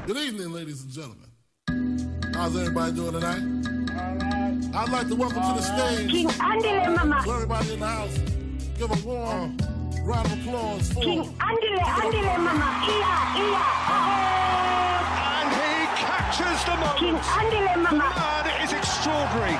Good evening, ladies and gentlemen. How's everybody doing tonight? I'd like to welcome to the stage King Andile Mama. to everybody in the house. Give a warm round of applause for King Andile Mama. And he captures the moment. King Andile Mama. Man, it is extraordinary.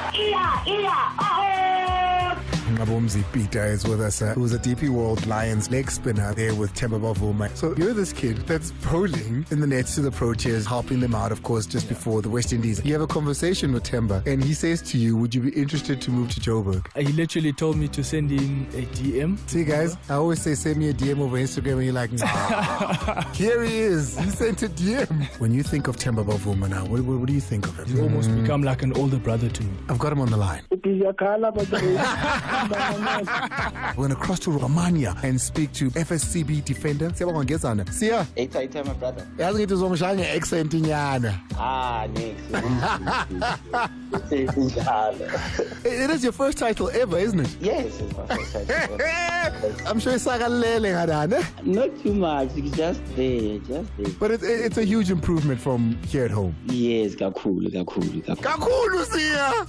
Ngabomzi Peter is with us, who's a DP World Lions leg spinner there with Themba Bavuma. So you're this kid that's bowling in the nets to the Proteas, helping them out, of course, just before the West Indies. You have a conversation with Themba, and he says to you, would you be interested to move to Joburg? He literally told me to send him a DM. See, guys, I always say send me a DM over Instagram, and you're like, nah. Here he is. He sent a DM. When you think of Themba Bavuma now, what do you think of him? He's almost become like an older brother to me. I've got him on the line. We're going to cross to Romania and speak to FSCB defender. Sia, My brother. yazi ngithi uzomshaya nge-accent nyana. Next. It is your first title ever, isn't it? Yes, it's my first time. I'm sure isakalele ngadane. Not too much, it's just there. But it's a huge improvement from here at home. Yes, kakhulu. Kakhulu Sia.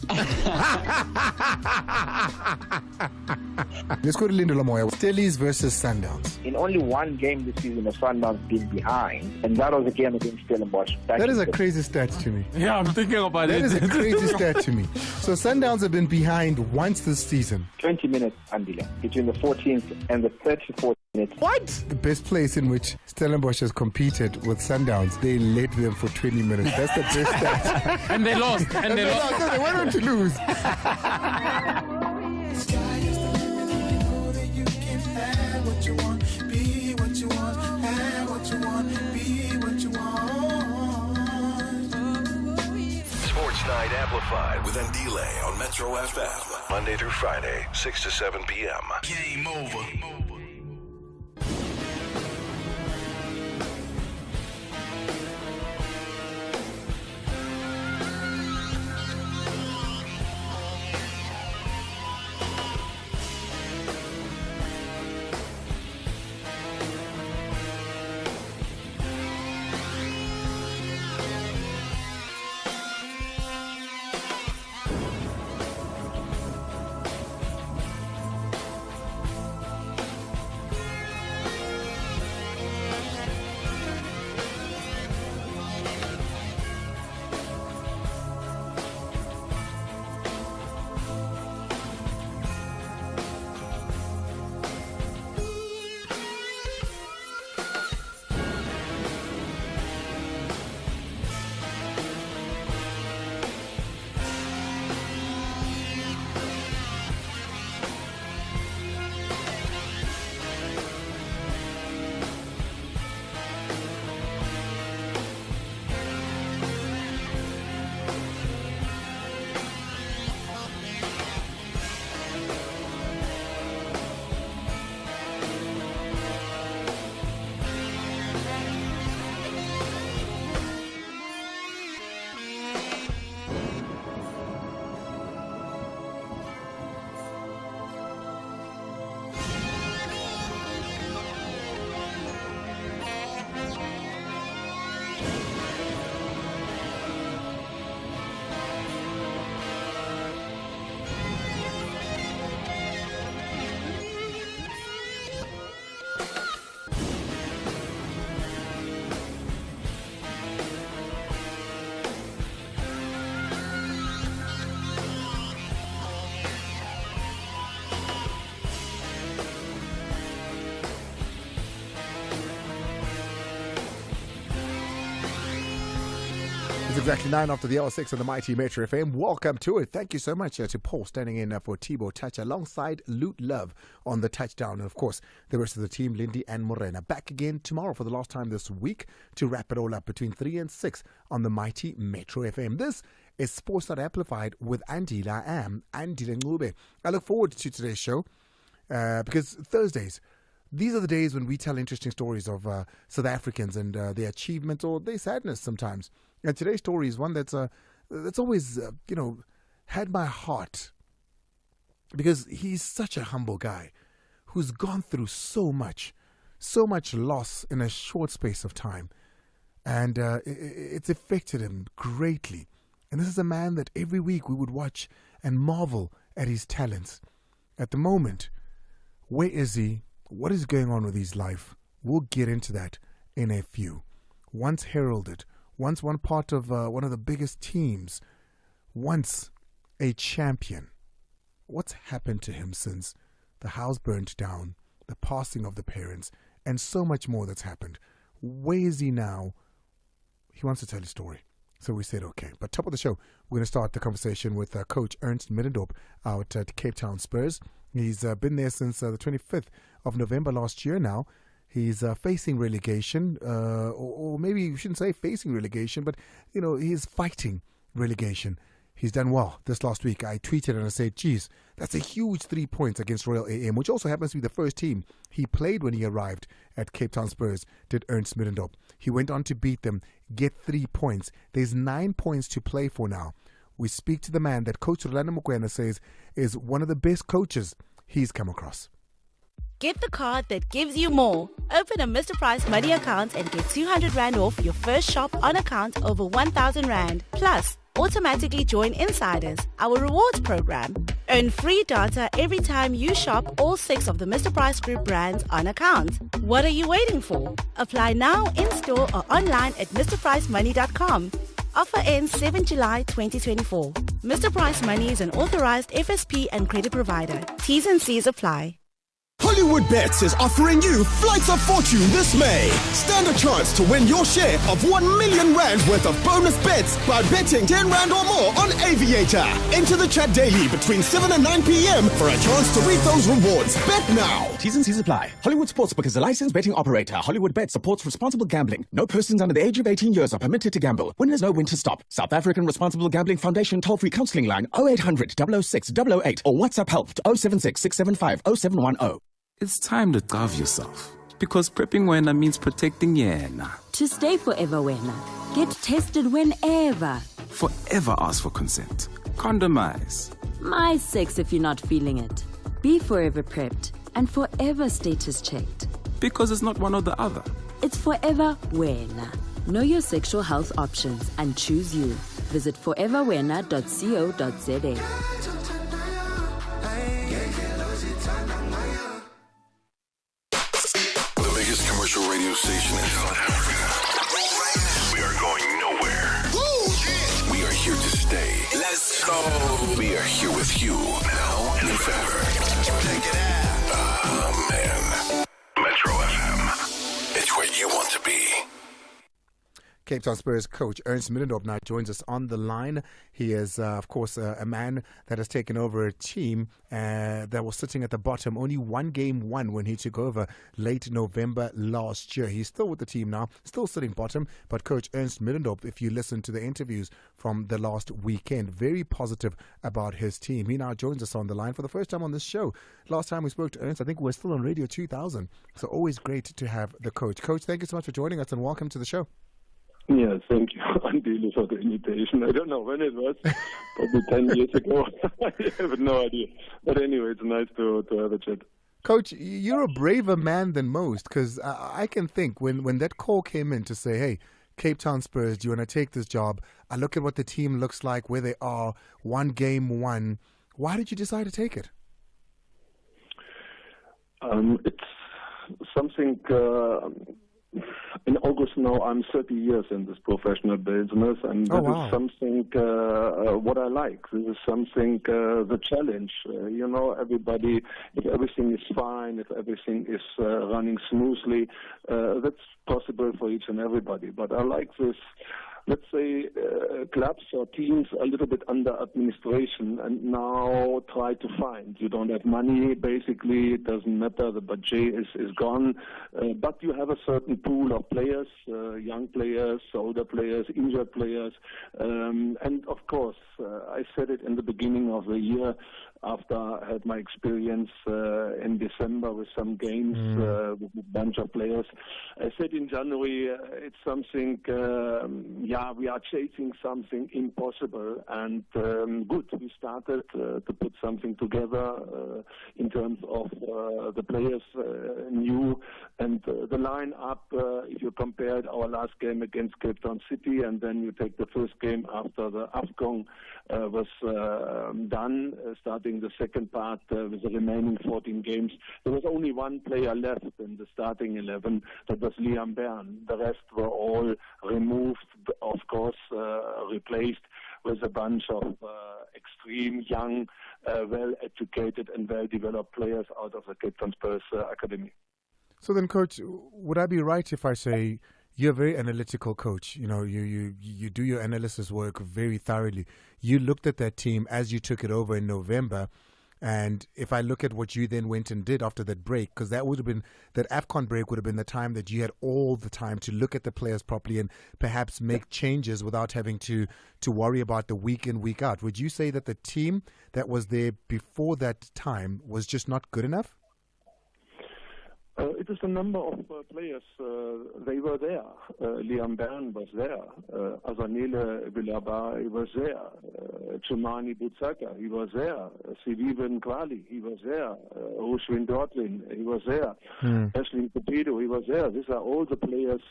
Let's go to Lindo Lamoya. Stellies versus Sundowns. In only one game this season, the Sundowns been behind, and that was a game against Stellenbosch. That is a crazy stat to me. Yeah, I'm thinking about That is a crazy stat to me. So Sundowns have been behind once this season. 20 minutes, Andile, between the 14th and the 34th minute. What? The best place in which Stellenbosch has competed with Sundowns, they led them for 20 minutes. That's the best stat. And they lost. No, they went on to lose. Sports Night Amplified with Andile on Metro FM. Monday through Friday, 6 to 7 p.m. Game over. It's exactly 9 after the hour 6 on the mighty Metro FM. Welcome to it. Thank you so much to Paul standing in for Thibaut Touch alongside Loot Love on the touchdown. And of course, the rest of the team, Lindy and Morena, back again tomorrow for the last time this week to wrap it all up between 3 and 6 on the mighty Metro FM. This is Sports Not Amplified with Andile. I am Andile Ngube. I look forward to today's show because Thursdays, these are the days when we tell interesting stories of South Africans and their achievements or their sadness sometimes. And today's story is one that's always, had my heart because he's such a humble guy who's gone through so much loss in a short space of time. And it's affected him greatly. And this is a man that every week we would watch and marvel at his talents. At the moment, where is he? What is going on with his life? We'll get into that in a few. Once heralded, once one part of one of the biggest teams, once a champion. What's happened to him since the house burnt down, the passing of the parents, and so much more that's happened? Where is he now? He wants to tell his story. So we said, okay. But top of the show, we're going to start the conversation with Coach Ernst Middendorp out at Cape Town Spurs. He's been there since the 25th of November last year now. He's facing relegation, or maybe you shouldn't say facing relegation, but, you know, he's fighting relegation. He's done well this last week. I tweeted and I said, geez, that's a huge 3 points against Royal AM, which also happens to be the first team he played when he arrived at Cape Town Spurs, did Ernst Middendorp. He went on to beat them, get 3 points. There's 9 points to play for now. We speak to the man that Coach Rolando Mokoena says is one of the best coaches he's come across. Get the card that gives you more. Open a Mr. Price Money account and get 200 Rand off your first shop on account over 1,000 Rand. Plus, automatically join Insiders, our rewards program. Earn free data every time you shop all 6 of the Mr. Price Group brands on account. What are you waiting for? Apply now in-store or online at mrpricemoney.com. Offer ends 7 July 2024. Mr. Price Money is an authorized FSP and credit provider. T's and C's apply. Hollywood Bets is offering you Flights of Fortune this May. Stand a chance to win your share of 1 million Rand worth of bonus bets by betting 10 Rand or more on Aviator. Enter the chat daily between 7 and 9 p.m. for a chance to reap those rewards. Bet now. T's and C's apply. Hollywood Sportsbook is a licensed betting operator. Hollywood Bet supports responsible gambling. No persons under the age of 18 years are permitted to gamble. Winners know when to stop. South African Responsible Gambling Foundation toll-free counseling line 0800 006 008 or WhatsApp help to 076 675 0710. It's time to carve yourself, because prepping Wena means protecting Yena. To stay forever Wena, get tested whenever. Forever ask for consent. Condomize. My sex if you're not feeling it. Be forever prepped and forever status checked. Because it's not one or the other. It's forever Wena. Know your sexual health options and choose you. Visit foreverwena.co.za. Radio station in South Africa. We are going nowhere. We are here to stay. Let's go. We are here with you now and forever. Check it out. Oh, man. Metro FM. It's where you want to be. Cape Town Spurs coach Ernst Middendorp now joins us on the line. He is, of course, a man that has taken over a team that was sitting at the bottom. Only 1 game won when he took over late November last year. He's still with the team now, still sitting bottom. But Coach Ernst Middendorp, if you listen to the interviews from the last weekend, very positive about his team. He now joins us on the line for the first time on this show. Last time we spoke to Ernst, I think we were still on Radio 2000. So always great to have the coach. Coach, thank you so much for joining us and welcome to the show. Yeah, thank you, Andile, for the invitation. I don't know when it was, probably 10 years ago. I have no idea. But anyway, it's nice to have a chat. Coach, you're a braver man than most, because I can think when that call came in to say, hey, Cape Town Spurs, do you want to take this job? I look at what the team looks like, where they are, 1 game won. Why did you decide to take it? It's something... in August now, I'm 30 years in this professional business, and this is something what I like. This is something, the challenge. Everybody, if everything is fine, if everything is running smoothly, that's possible for each and everybody. But I like this, let's say, clubs or teams a little bit under administration and now try to find. You don't have money, basically, it doesn't matter, the budget is gone, but you have a certain pool of players, young players, older players, injured players, and of course, I said it in the beginning of the year, after I had my experience in December with some games with a bunch of players. I said in January, it's something, we are chasing something impossible, and good. We started to put something together in terms of the players new, and the line-up, if you compared our last game against Cape Town City, and then you take the first game after the AFCON was done, starting the second part with the remaining 14 games, there was only one player left in the starting 11. That was Liam Byrne. The rest were all removed, of course, replaced with a bunch of extreme young, well-educated and well-developed players out of the Cape Town Spurs Academy. So then, Coach, would I be right if I say you're a very analytical coach? You know, you do your analysis work very thoroughly. You looked at that team as you took it over in November, and if I look at what you then went and did after that break, because that would have been, that AFCON break would have been the time that you had all the time to look at the players properly and perhaps make changes without having to worry about the week in, week out. Would you say that the team that was there before that time was just not good enough? It is a number of players. They were there. Liam Byrne was there. Azanele Vilaba, was there. Chumani Butsaka, he was there. Siviven Kwali, he was there. Rushwin Dortlin, he was there. Ashley Cupido, he was there. These are all the players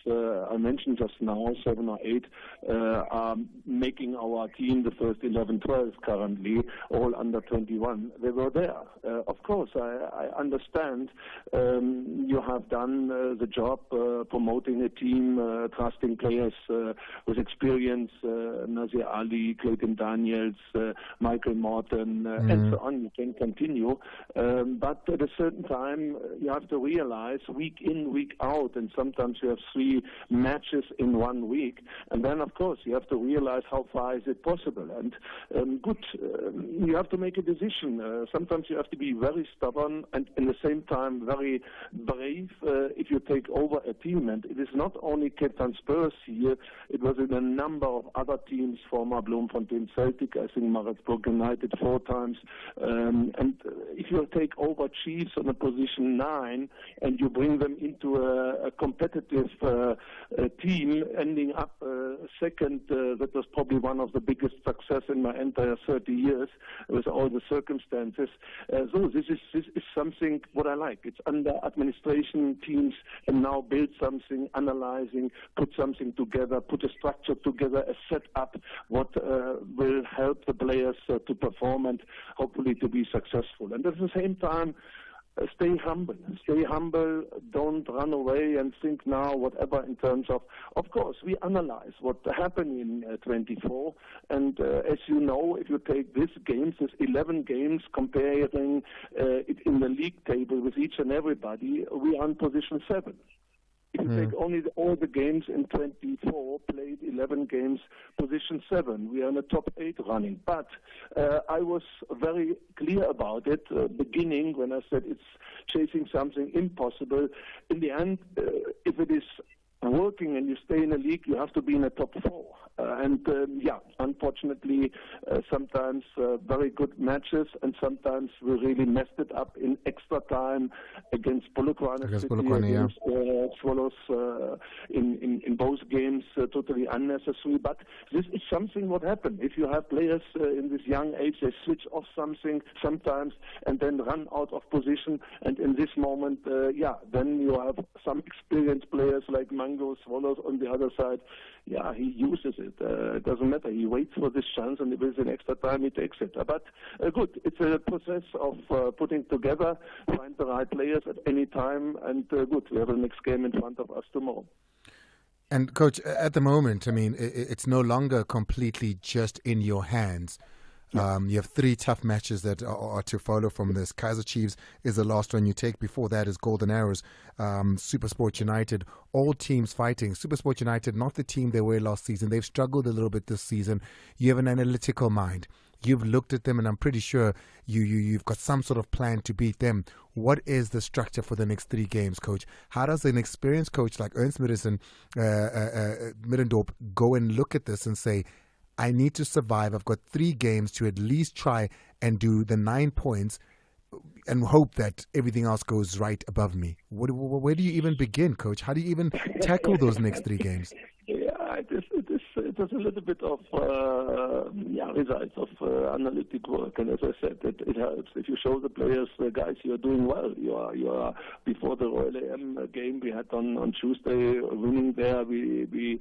I mentioned just now, 7 or 8, are making our team the first 11-12 currently, all under 21. They were there. Of course, I understand. You have done the job promoting a team, trusting players with experience, Nazir Ali, Clayton Daniels, Michael Morton, and so on. You can continue. But at a certain time, you have to realize week in, week out, and sometimes you have 3 matches in 1 week. And then, of course, you have to realize how far is it possible. And you have to make a decision. Sometimes you have to be very stubborn and at the same time very brave if you take over a team. And it is not only Cape Town Spurs here, it was in a number of other teams, former Bloemfontein Celtic, I think Maritzburg United 4 times. And if you take over Chiefs on a position 9 and you bring them into a competitive team, ending up second, that was probably one of the biggest success in my entire 30 years with all the circumstances. So this is something what I like. It's under administration teams, and now build something, analyzing, put something together, put a structure together, a setup, what will help the players to perform and hopefully to be successful. And at the same time, stay humble, don't run away and think now whatever in terms of course, we analyze what happened in 24, and as you know, if you take these games, this 11 games, comparing it in the league table with each and everybody, we are in position 7. If you take only all the games in 24, played 11 games, position 7. We are in the top 8 running. But I was very clear about it, beginning when I said it's chasing something impossible. In the end, if it is working and you stay in a league, you have to be in the top 4. Unfortunately, sometimes very good matches, and sometimes we really messed it up in extra time against Polokwane, against Swallows in both games, totally unnecessary. But this is something what happened. If you have players in this young age, they switch off something sometimes and then run out of position. And in this moment, then you have some experienced players like Mango Swallows on the other side. Yeah, he uses it. It doesn't matter. He waits for this chance, and if it's an extra time, he takes it. But good. It's a process of putting together, find the right players at any time, and good. We have the next game in front of us tomorrow. And, Coach, at the moment, I mean, it's no longer completely just in your hands. You have 3 tough matches that are to follow from this. Kaizer Chiefs is the last one you take. Before that is Golden Arrows, SuperSport United, all teams fighting. SuperSport United, not the team they were last season. They've struggled a little bit this season. You have an analytical mind. You've looked at them, and I'm pretty sure you've got some sort of plan to beat them. What is the structure for the next 3 games, Coach? How does an experienced coach like Ernst Middendorp go and look at this and say, I need to survive. I've got 3 games to at least try and do the 9 points and hope that everything else goes right above me. Where do you even begin, Coach? How do you even tackle those next 3 games? it is a little bit of results of analytic work, and as I said, it helps if you show the players, guys, you are doing well. You are before the Royal AM game we had on Tuesday, winning there. We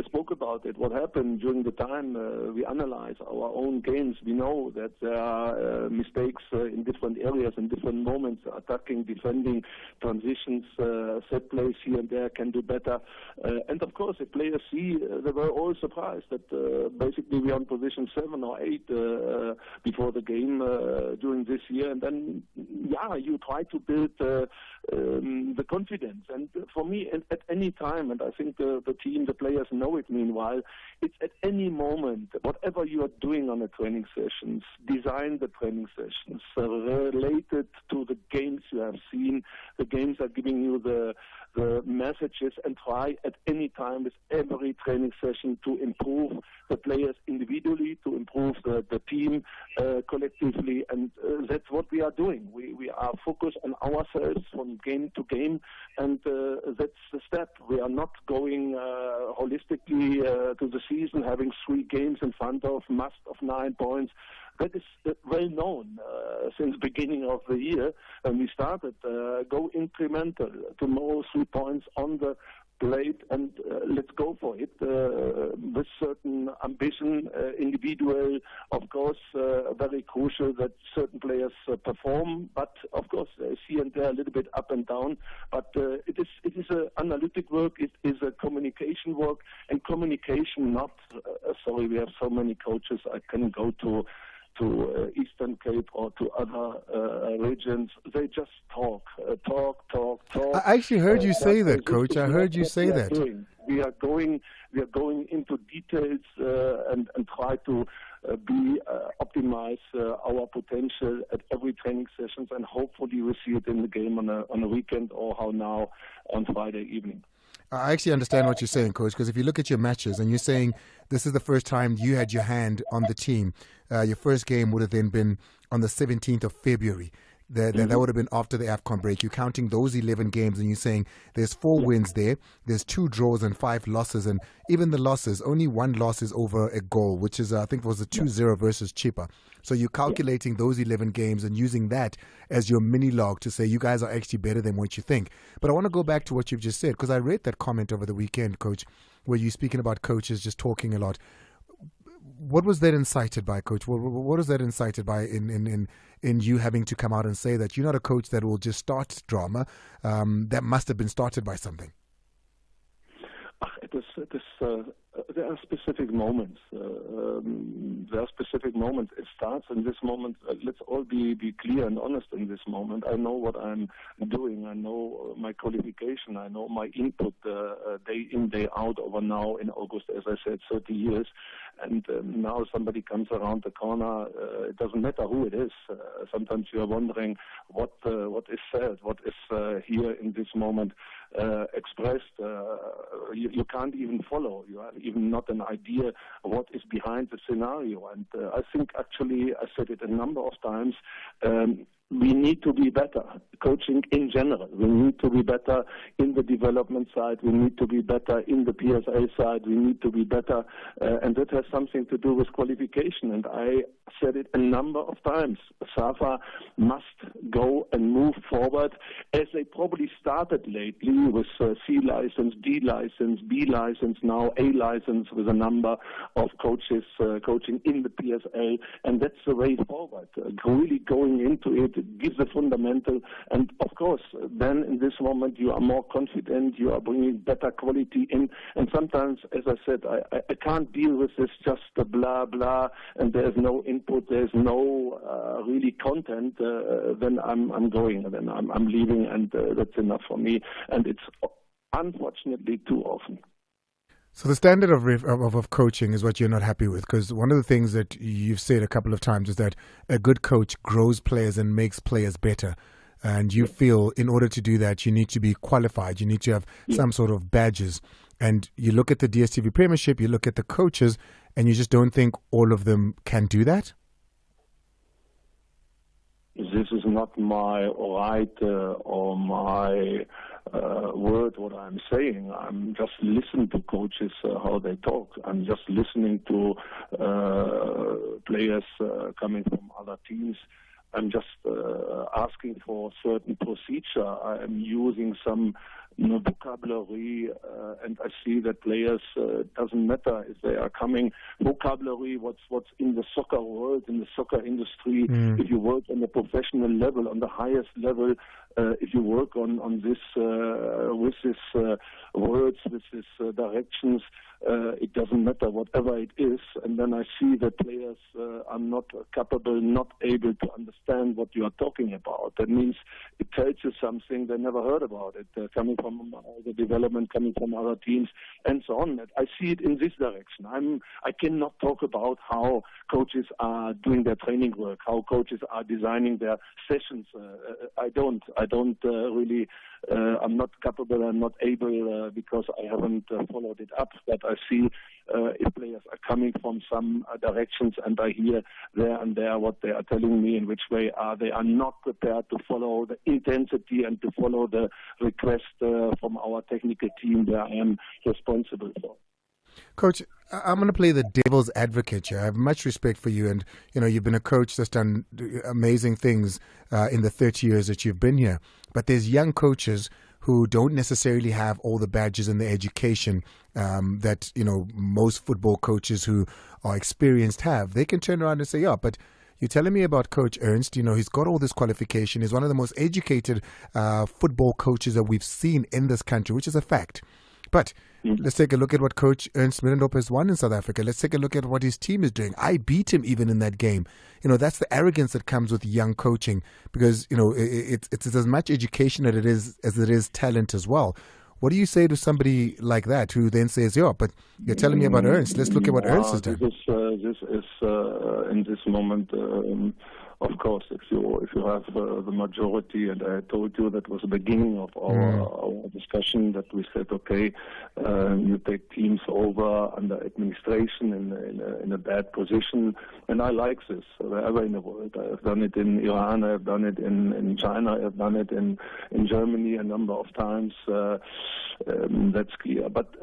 spoke about it. What happened during the time? We analyze our own games. We know that there are mistakes in different areas, in different moments, attacking, defending, transitions, set plays here and there can do better. And of course, if players see, they were all surprised that basically we are in position 7 or 8 before the game during this year. And then, you try to build the confidence. And for me, at any time, and I think the team, the players know it meanwhile, it's at any moment, whatever you are doing on the training sessions, design the training sessions related to the games you have seen. The games are giving you the messages, and try at any time with every training session to improve the players individually, to improve the team collectively, and that's what we are doing. We are focused on ourselves from game to game, and that's the step. We are not going holistically to the season, having 3 games in front of must of 9 points. That is well known since beginning of the year when we started. Go incremental. Tomorrow 3 points on the plate, and let's go for it with certain ambition, individual, of course, very crucial that certain players perform, but of course here and there a little bit up and down, but it is a analytic work, it is a communication work, and communication not, sorry, we have so many coaches, I can go to Eastern Cape or to other regions. They just talk. I actually heard you say that, Coach. I heard you say that. We are going into details and try to optimize our potential at every training sessions, and hopefully we see it in the game on a weekend, or how now on Friday evening. I actually understand what you're saying, Coach, because if you look at your matches and you're saying this is the first time you had your hand on the team, your first game would have then been on the 17th of February. That would have been after the AFCON break. You're counting those 11 games and you're saying there's 4 wins there, there's 2 draws and 5 losses, and even the losses, only 1 loss is over a goal, which is, I think it was a 2-0 versus Chippa. So you're calculating those 11 games and using that as your mini log to say you guys are actually better than what you think. But I want to go back to what you've just said, because I read that comment over the weekend, Coach, where you're speaking about coaches just talking a lot. What was that incited by, Coach? What was that incited by in you having to come out and say that you're not a coach that will just start drama? That must have been started by something. There are specific moments. It starts in this moment. Let's all be clear and honest in this moment. I know what I'm doing. I know my qualification. I know my input day in, day out over now in August, as I said, 30 years. And now somebody comes around the corner. It doesn't matter who it is. Sometimes you are wondering what is said, what is here in this moment expressed. You can't even follow. You have even not an idea what is behind the scenario. And I think actually, I said it a number of times, we need to be better, coaching in general. We need to be better in the development side. We need to be better in the PSA side. We need to be better. And that has something to do with qualification. And I said it a number of times. SAFA must go and move forward, as they probably started lately with C license, D license, B license, now A license, with a number of coaches coaching in the PSA. And that's the way forward. Really going into it, gives a fundamental, and of course then in this moment you are more confident, you are bringing better quality in, and sometimes, as I said, I can't deal with this just blah blah and there's no input, there's no really content, then I'm going, then I'm leaving, and that's enough for me, and it's unfortunately too often. So the standard of coaching is what you're not happy with, because one of the things that you've said a couple of times is that a good coach grows players and makes players better. And you feel in order to do that, you need to be qualified. You need to have some sort of badges. And you look at the DStv Premiership, you look at the coaches, and you just don't think all of them can do that? This is not my right or my word what I'm saying. I'm just listening to coaches, how they talk. I'm just listening to players coming from other teams. I'm just asking for certain procedure. I'm using some vocabulary, and I see that players, doesn't matter if they are coming, vocabulary, what's in the soccer world, in the soccer industry, if you work on the professional level, on the highest level, if you work on this, with this words, with these directions, it doesn't matter, whatever it is, and then I see that players are not capable, not able to understand what you are talking about. That means it tells you something they never heard about it, coming from the development, coming from other teams, and so on. I see it in this direction. I cannot talk about how coaches are doing their training work, how coaches are designing their sessions. I don't really. I'm not capable. I'm not able because I haven't followed it up. But I see if players are coming from some directions, and I hear there and there what they are telling me, in which way they are not prepared to follow the intensity and to follow the request from our technical team that I am responsible for. Coach, I'm going to play the devil's advocate here. I have much respect for you, and you've been a coach that's done amazing things in the 30 years that you've been here. But there's young coaches who don't necessarily have all the badges and the education that most football coaches who are experienced have. They can turn around and say, "Yeah, but you're telling me about Coach Ernst. He's got all this qualification. He's one of the most educated football coaches that we've seen in this country," which is a fact. But let's take a look at what Coach Ernst Middendorp has won in South Africa. Let's take a look at what his team is doing. I beat him even in that game. That's the arrogance that comes with young coaching, because it's as much education as it is talent as well. What do you say to somebody like that who then says, "Yeah, but you're telling me about Ernst. Let's look at what Ernst has done." This is in this moment. Of course, if you have the majority, and I told you that was the beginning of our discussion, that we said, okay, you take teams over under administration in a bad position, and I like this wherever in the world. I have done it in Iran, I have done it in China, I have done it in Germany a number of times. That's clear. But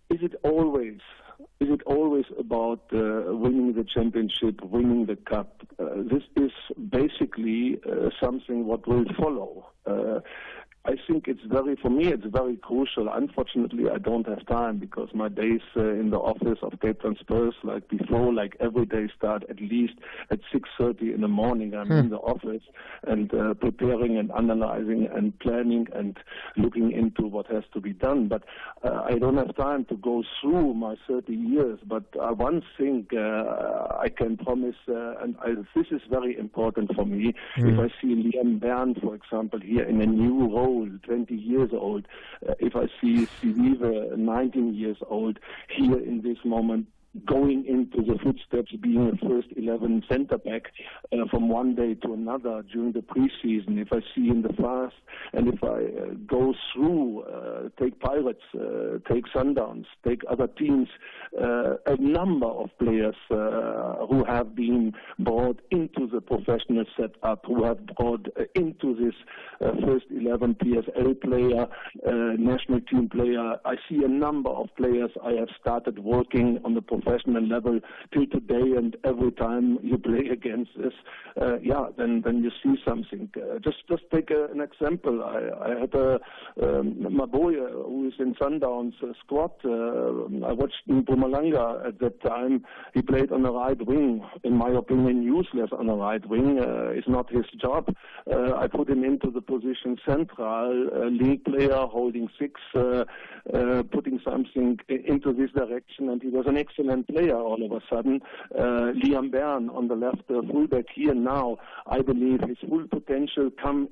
is it always about winning the championship, winning the cup? This is basically something what will follow. I think for me, it's very crucial. Unfortunately, I don't have time, because my days in the office of Cape Town Spurs, like before, like every day, start at least at 6:30 in the morning. I'm in the office and preparing and analyzing and planning and looking into what has to be done. But I don't have time to go through my 30 years. But one thing I can promise, this is very important for me. If I see Liam Bern, for example, here in a new role, 20 years old, if I see Sivive, 19 years old, here in this moment, going into the footsteps, being a first 11 centre back from one day to another during the preseason. If I see in the fast, and if I go through, take Pirates, take Sundowns, take other teams, a number of players who have been brought into the professional setup, who have brought into this first 11 PSL player, national team player. I see a number of players I have started working on the professional level till today, and every time you play against this, then you see something. Just take an example. I had my boy who is in Sundowns squad. I watched Mpumalanga at that time. He played on the right wing. In my opinion, useless on the right wing. It's not his job. I put him into the position central, league player, holding six, putting something into this direction, and he was an excellent player all of a sudden. Liam Bern on the left fullback here now, I believe his full potential come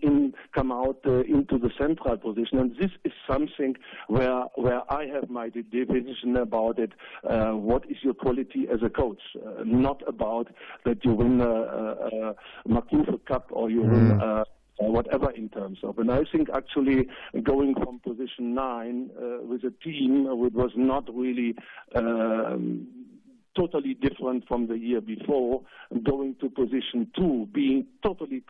out into the central position, and this is something where I have my division about it. What is your quality as a coach? Not about that you win a Makufa Cup or you win whatever in terms of. And I think actually going from position 9 with a team which was not really totally different from the year before, going to position 2, being totally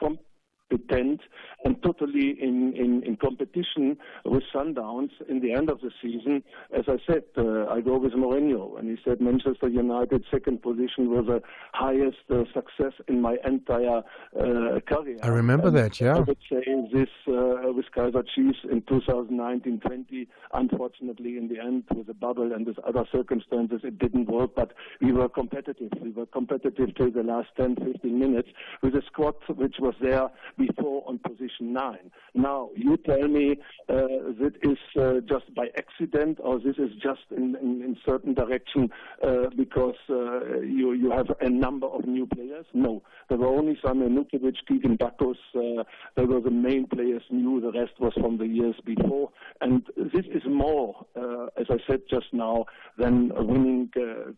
self-dependent and totally in competition with Sundowns in the end of the season. As I said, I go with Mourinho, and he said Manchester United second position was the highest success in my entire career. I remember that, yeah. I would say this with Kaiser Chiefs in 2019-20, unfortunately in the end with the bubble and with other circumstances it didn't work, but we were competitive. We were competitive till the last 10-15 minutes with a squad which was there before on position 9. Now, you tell me that is just by accident, or this is just in certain direction because you have a number of new players? No. There were only Samuel Nukovic, Keegan Bakos, they were the main players new, the rest was from the years before. And this is more, as I said just now, than winning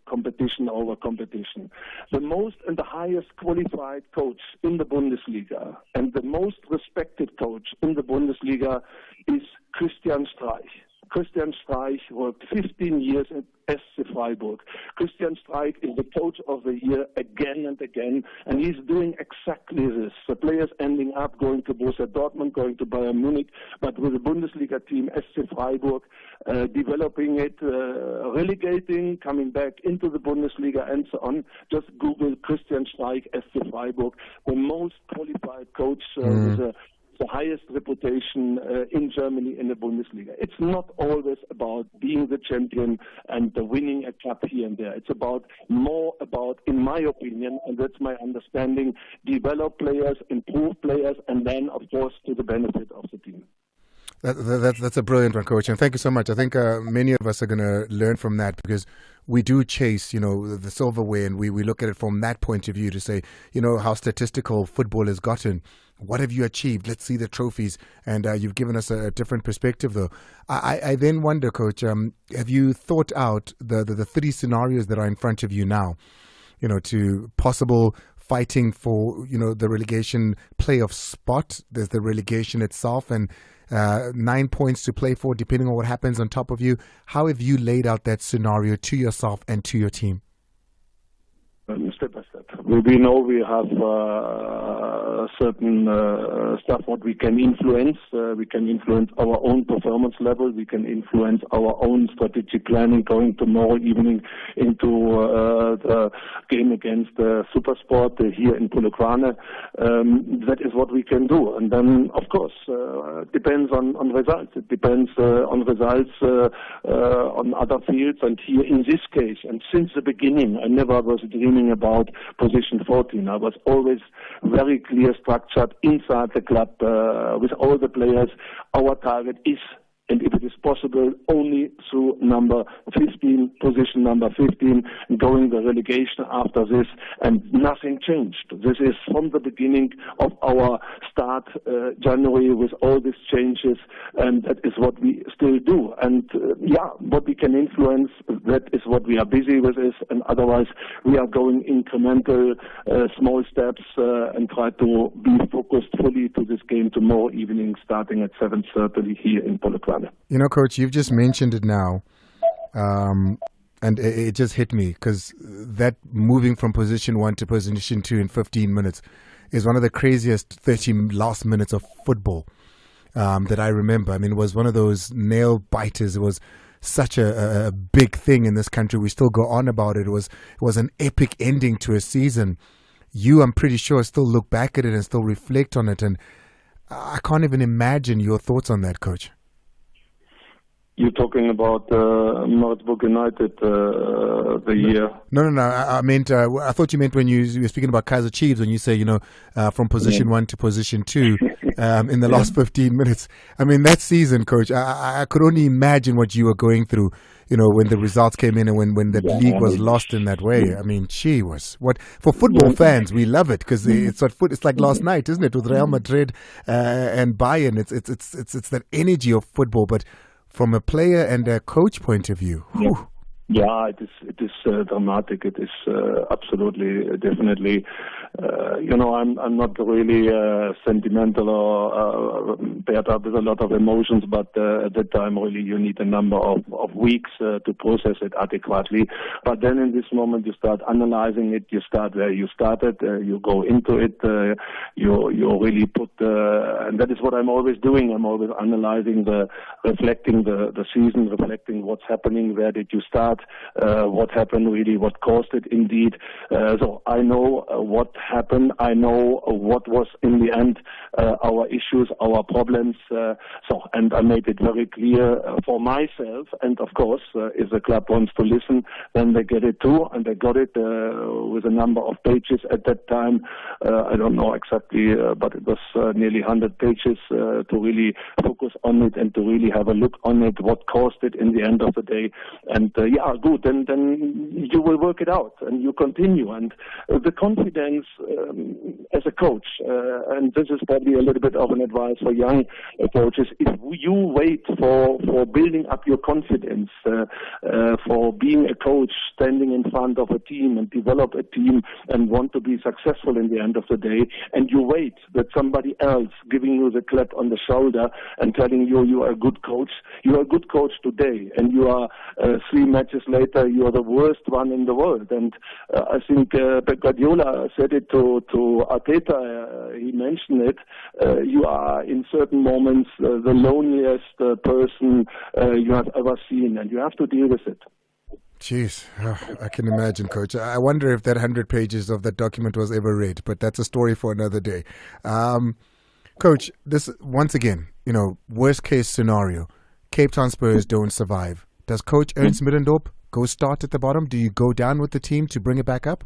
competition over competition. The most and the highest qualified coach in the Bundesliga and the most respected coach in the Bundesliga is Christian Streich. Christian Streich worked 15 years at SC Freiburg. Christian Streich is the coach of the year again and again, and he's doing exactly this. The players ending up going to Borussia Dortmund, going to Bayern Munich, but with the Bundesliga team SC Freiburg, developing it, relegating, coming back into the Bundesliga, and so on. Just Google Christian Streich, SC Freiburg, the most qualified coach with the highest reputation in Germany in the Bundesliga. It's not always about being the champion and winning a cup here and there. It's more about, in my opinion, and that's my understanding, develop players, improve players, and then, of course, to the benefit of the team. That's a brilliant one, Coach, and thank you so much. I think many of us are going to learn from that, because we do chase, the silverware, and we look at it from that point of view to say, how statistical football has gotten. What have you achieved? Let's see the trophies. And you've given us a different perspective, though. I then wonder, Coach, have you thought out the three scenarios that are in front of you now, to possible fighting for, the relegation playoff spot? There's the relegation itself, and 9 points to play for, depending on what happens on top of you. How have you laid out that scenario to yourself and to your team? Step by step. We know we have certain stuff what we can influence. We can influence our own performance level. We can influence our own strategic planning going tomorrow evening into the game against Supersport here in Polokwane. That is what we can do. And then, of course, it depends on results. It depends on results on other fields. And here in this case, and since the beginning, I never was dreaming about position 14. I was always very clear structured inside the club with all the players. Our target is, and if it is possible, only through number 15, position number 15, going the relegation after this, and nothing changed. This is from the beginning of our start, January, with all these changes, and that is what we still do. And what we can influence, that is what we are busy with, and otherwise we are going incremental, small steps, and try to be focused fully to this game tomorrow evening, starting at 7:30 here in Polokwane. Coach, you've just mentioned it now, and it just hit me, because that moving from position 1 to position 2 in 15 minutes is one of the craziest 30 last minutes of football that I remember. I mean, it was one of those nail biters. It was such a big thing in this country. We still go on about it. It was an epic ending to a season. You, I'm pretty sure, still look back at it and still reflect on it, and I can't even imagine your thoughts on that, Coach. You're talking about Maritzburg United, the year. No. I meant. I thought you meant when you were speaking about Kaiser Chiefs, when you say, from position 1 to position 2 in the last 15 minutes. I mean, that season, Coach, I could only imagine what you were going through, when the results came in and when the league was lost in that way. I mean, what for football fans, we love it, because it's like last night, isn't it, with Real Madrid and Bayern? It's that energy of football, but from a player and a coach point of view. Yeah, it is dramatic. It is absolutely, definitely I'm not really sentimental or paired up with a lot of emotions, but at that time, really, you need a number of weeks to process it adequately. But then in this moment, you start analyzing it. You start where you started. You go into it. You really put, and that is what I'm always doing. I'm always analyzing, reflecting the season, reflecting what's happening. Where did you start? What happened really? What caused it indeed? So I know what happened. I know what was in the end our issues, our problems. And I made it very clear for myself. And of course, if the club wants to listen, then they get it too. And they got it with a number of pages at that time. I don't know exactly, but it was nearly 100 pages to really focus on it and to really have a look on it, what caused it in the end of the day. And good. Then you will work it out and you continue. And the confidence as a coach, and this is probably a little bit of an advice for young coaches, if you wait for building up your confidence, for being a coach, standing in front of a team and develop a team and want to be successful in the end of the day, and you wait that somebody else giving you the clap on the shoulder and telling you are a good coach, you are a good coach today, and you are 3 matches later, you are the worst one in the world. And I think Guardiola said it to Arteta, he mentioned it, you are in certain moments the loneliest person you have ever seen, and you have to deal with it. Jeez, I can imagine, Coach. I wonder if that 100 pages of that document was ever read, but that's a story for another day. Coach, this, once again, worst case scenario, Cape Town Spurs don't survive. Does Coach Ernst Middendorp go start at the bottom? Do you go down with the team to bring it back up?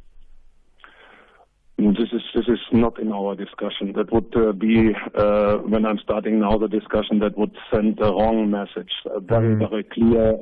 This is not in our discussion. That would be, when I'm starting now the discussion, that would send the wrong message. Very, very clear,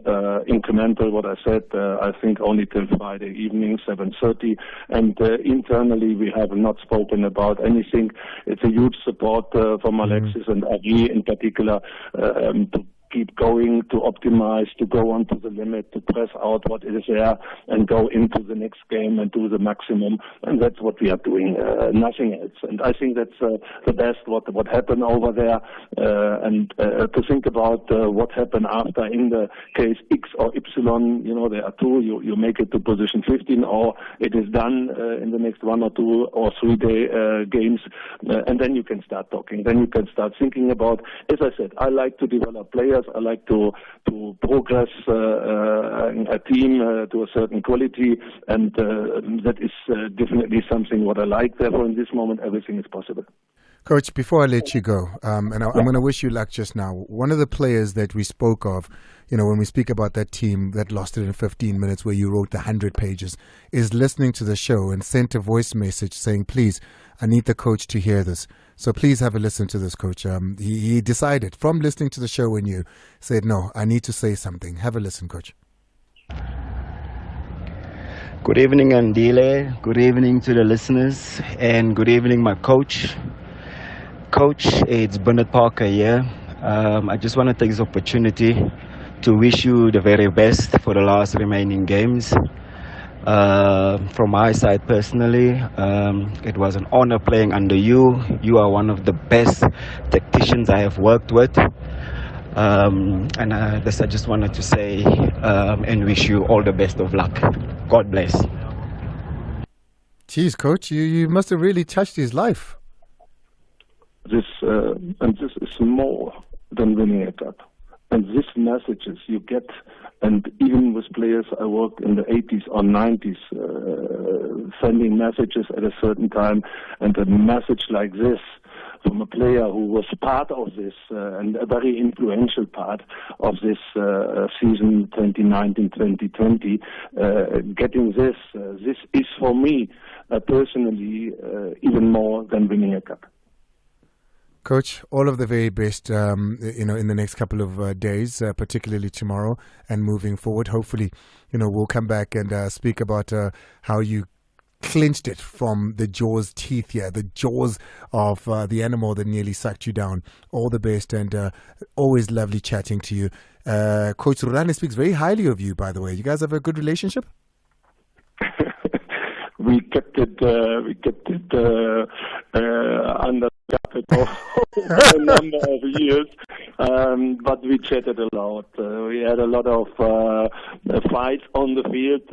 incremental, what I said, I think only till Friday evening, 7:30. And internally, we have not spoken about anything. It's a huge support from Alexis and Agi in particular to keep going, to optimize, to go on to the limit, to press out what is there and go into the next game and do the maximum. And that's what we are doing, nothing else. And I think that's the best what happened over there. And to think about what happened after in the case X or Y, there are two. You make it to position 15 or it is done in the next 1 or 2 or 3 day games. And then you can start talking. Then you can start thinking about, as I said, I like to develop players. I like to progress a team to a certain quality, and that is definitely something what I like. Therefore, in this moment, everything is possible. Coach, before I let you go, and I'm going to wish you luck just now. One of the players that we spoke of, when we speak about that team that lost it in 15 minutes where you wrote the 100 pages, is listening to the show and sent a voice message saying, please, I need the coach to hear this. So please have a listen to this, Coach. He decided from listening to the show when you said, no, I need to say something. Have a listen, Coach. Good evening, Andile. Good evening to the listeners. And good evening, my coach. Coach, it's Bernard Parker here. I just want to take this opportunity to wish you the very best for the last remaining games. From my side personally, it was an honor playing under you. You are one of the best tacticians I have worked with. I just wanted to say and wish you all the best of luck. God bless. Jeez, Coach, you must have really touched his life. This is more than winning a cup. And these messages you get, and even with players I worked in the 80s or 90s, sending messages at a certain time, and a message like this from a player who was part of this, and a very influential part of this season 2019-2020, getting this is for me personally even more than winning a cup. Coach, all of the very best, in the next couple of days, particularly tomorrow and moving forward. Hopefully, we'll come back and speak about how you clinched it from the jaws teeth here, the jaws of the animal that nearly sucked you down. All the best, and always lovely chatting to you. Coach Rurane speaks very highly of you, by the way. You guys have a good relationship? we kept it under carpet for a number of years, but we chatted a lot. We had a lot of fights on the field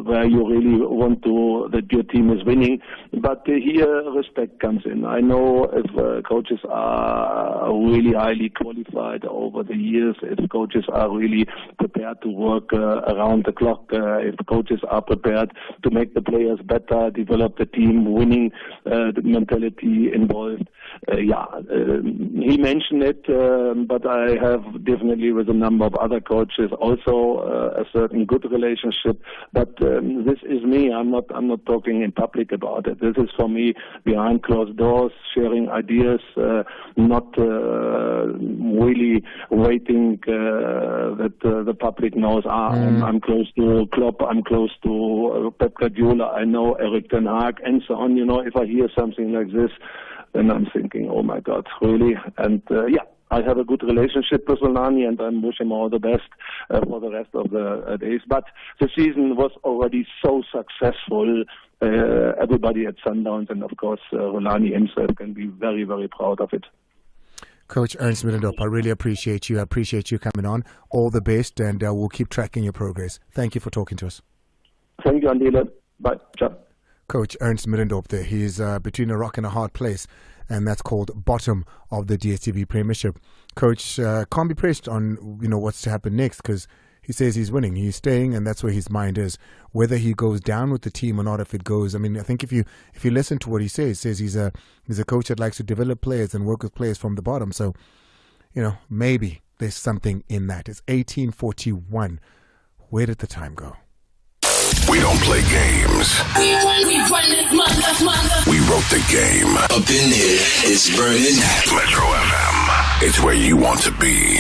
where you really want that your team is winning. But here respect comes in. I know if coaches are really highly qualified over the years, if coaches are really prepared to work around the clock, if coaches are prepared to make the players better, develop the team, winning the mentality involved. He mentioned it, but I have definitely with a number of other coaches also a certain good relationship. But this is me. I'm not talking in public about it. This is for me behind closed doors, sharing ideas, not really waiting that the public knows. I'm close to Klopp. I'm close to Pep Guardiola. I know Erik ten Hag, and so on. If I hear something like this, then I'm thinking, oh my God, really? And I have a good relationship with Solani, and I wish him all the best for the rest of the days. But the season was already so successful. Everybody at Sundowns, and of course, Rolani himself can be very, very proud of it. Coach Ernst Middendorp, I really appreciate you. I appreciate you coming on. All the best, and we'll keep tracking your progress. Thank you for talking to us. Thank you, Andile. Bye. Ciao. Coach Ernst Middendorp there. He's between a rock and a hard place, and that's called bottom of the DStv Premiership. Coach can't be pressed on what's to happen next, because he says he's winning, he's staying, and that's where his mind is. Whether he goes down with the team or not, if it goes, I think if you listen to what he says he's a coach that likes to develop players and work with players from the bottom. So, maybe there's something in that. It's 18:41. Where did the time go? We don't play games. We run this mother. We wrote the game. Up in here, it's burning. Metro FM. It's where you want to be.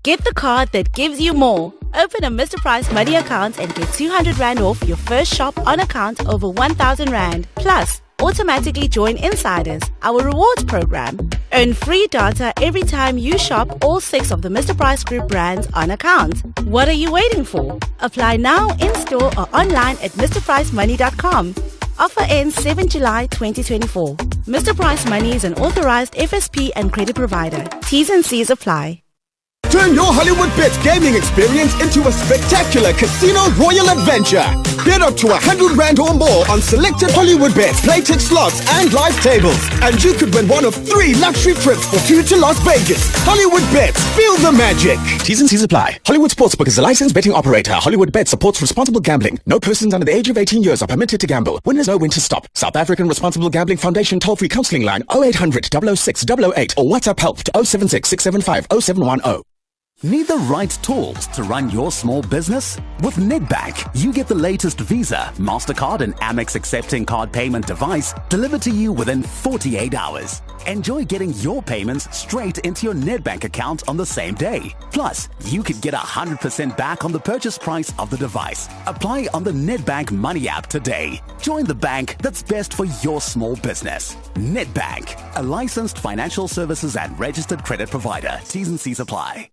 Get the card that gives you more. Open a Mr. Price Money account and get 200 Rand off your first shop on account over 1,000 Rand. Plus, automatically join Insiders, our rewards program. Earn free data every time you shop all 6 of the Mr. Price Group brands on account. What are you waiting for? Apply now in-store or online at MrPriceMoney.com. Offer ends 7 July 2024. Mr. Price Money is an authorized FSP and credit provider. T's and C's apply. Turn your Hollywood Bets gaming experience into a spectacular casino royal adventure. Bet up to 100 Rand or more on selected Hollywood Bets, playtech slots, and live tables. And you could win one of 3 luxury trips for 2 to Las Vegas. Hollywood Bets, feel the magic. T's and C's apply. Hollywood Sportsbook is a licensed betting operator. Hollywood Bets supports responsible gambling. No persons under the age of 18 years are permitted to gamble. Winners know when to stop. South African Responsible Gambling Foundation toll-free counseling line 0800 006 008 or WhatsApp help to 076 675 0710. Need the right tools to run your small business? With Nedbank, you get the latest Visa, MasterCard and Amex accepting card payment device delivered to you within 48 hours. Enjoy getting your payments straight into your Nedbank account on the same day. Plus, you could get 100% back on the purchase price of the device. Apply on the Nedbank Money app today. Join the bank that's best for your small business. Nedbank, a licensed financial services and registered credit provider. T's and C's apply.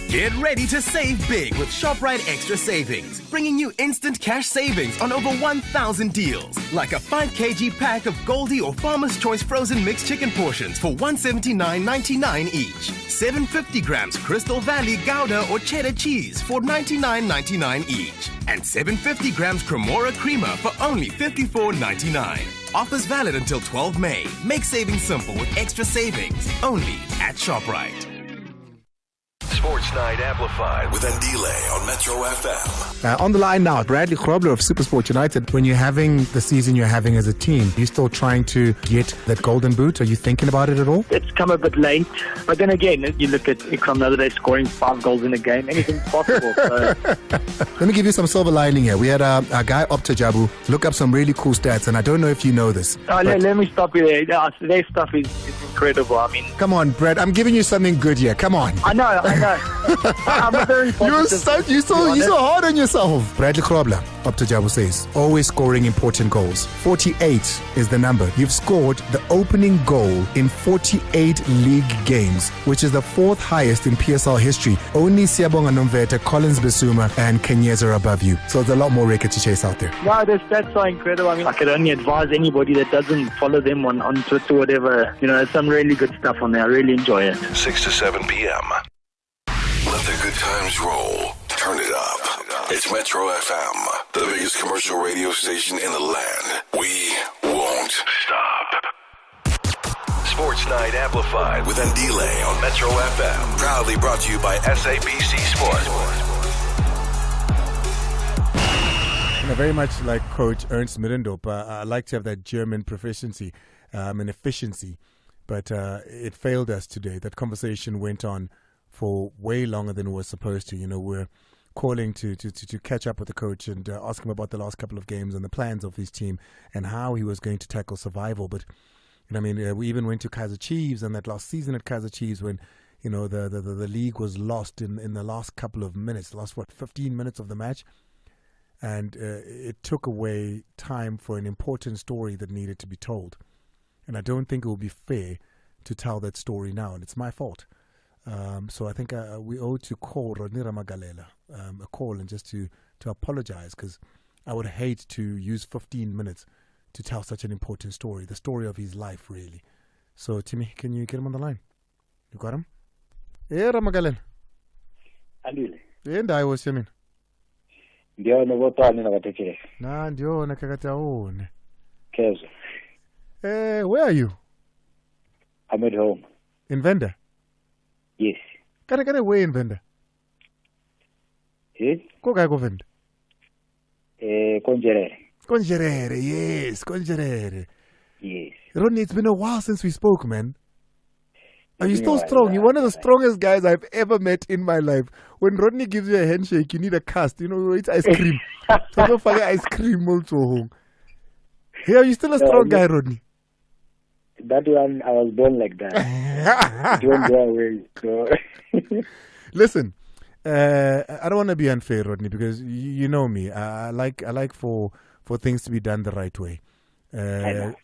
Get ready to save big with ShopRite Extra Savings, bringing you instant cash savings on over 1,000 deals, like a 5 kg pack of Goldie or Farmer's Choice frozen mixed chicken portions for $179.99 each, 750 grams Crystal Valley Gouda or cheddar cheese for $99.99 each, and 750 grams Cremora Creamer for only $54.99. Offers valid until 12 May. Make saving simple with extra savings, only at ShopRite. Sports Night Amplified with Andile on Metro FM. On the line now, Bradley Grobler of SuperSport United. When you're having the season you're having as a team, you still trying to get that golden boot? Are you thinking about it at all? It's come a bit late. But then again, you look at Ikram the other day scoring 5 goals in a game. Anything's possible. So. Let me give you some silver lining here. We had a guy, Opta Jabu, look up some really cool stats, and I don't know if you know this. Let me stop you there. Their stuff is incredible. Come on, Brad. I'm giving you something good here. Come on. I know. I'm a very positive. You're so hard on yourself. Bradley Krobler, up to Jabu says, always scoring important goals. 48 is the number. You've scored the opening goal in 48 league games, which is the 4th highest in PSL history. Only Siyabonga Nomvete, Collins Bissouma, and Kenyez are above you. So there's a lot more record to chase out there. Yeah, the stats are incredible. I mean, I could only advise anybody that doesn't follow them on Twitter or whatever. You know, there's some really good stuff on there. I really enjoy it. 6 to 7 p.m. Let the good times roll. Turn it up. It's Metro FM, the biggest commercial radio station in the land. We won't stop. Sports Night Amplified with Ndile on Metro FM. Proudly brought to you by SABC Sports. Very much like Coach Ernst Middendorp, I like to have that German proficiency and efficiency, but it failed us today. That conversation went on for way longer than it was supposed to. You know, we're calling to catch up with the coach and ask him about the last couple of games and the plans of his team and how he was going to tackle survival. But, you know, I mean, we even went to Kaizer Chiefs, and that last season at Kaizer Chiefs when, you know, the league was lost in the last couple of minutes, last, 15 minutes of the match. And it took away time for an important story that needed to be told. And I don't think it will be fair to tell that story now, and it's my fault. So I think we owe to call Rodney Ramagalela a call and just to apologize, because I would hate to use 15 minutes to tell such an important story, the story of his life, really. So, Timmy, can you get him on the line? You got him? Yeah, Ramagalela. Andile. Yeah, I was Yamin. Ndiona votani nakatekele. Ndiona kakataone. Kezo. Where are you? I'm at home. In Venda? Yes. Kare where in Venda? Eh? Go Venda. Congerere. Yes, Congerere. Yes. Rodney, it's been a while since we spoke, man. Are you still strong? You're one of the strongest guys I've ever met in my life. When Rodney gives you a handshake, you need a cast. You know, it's ice cream. So don't forget ice cream also. Hey, are you still a strong guy, Rodney? That one, I was born like that. It won't go away. So. Listen, I don't want to be unfair, Rodney, because you know me. I like for things to be done the right way.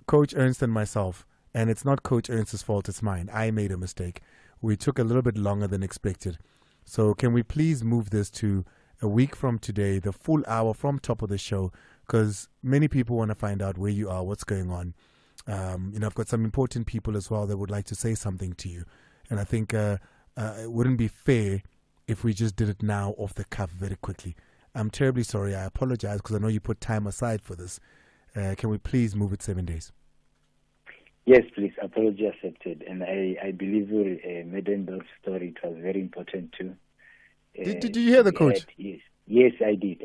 Coach Ernst and myself. And it's not Coach Ernst's fault, it's mine. I made a mistake. We took a little bit longer than expected. So can we please move this to a week from today, the full hour from top of the show, because many people want to find out where you are, what's going on. You know, I've got some important people as well that would like to say something to you. And I think it wouldn't be fair if we just did it now off the cuff very quickly. I'm terribly sorry. I apologize because I know you put time aside for this. Can we please move it 7 days? Yes, please. Apology accepted. And I believe Middendorf's story, it was very important too. Did you hear the coach? Yes, I did.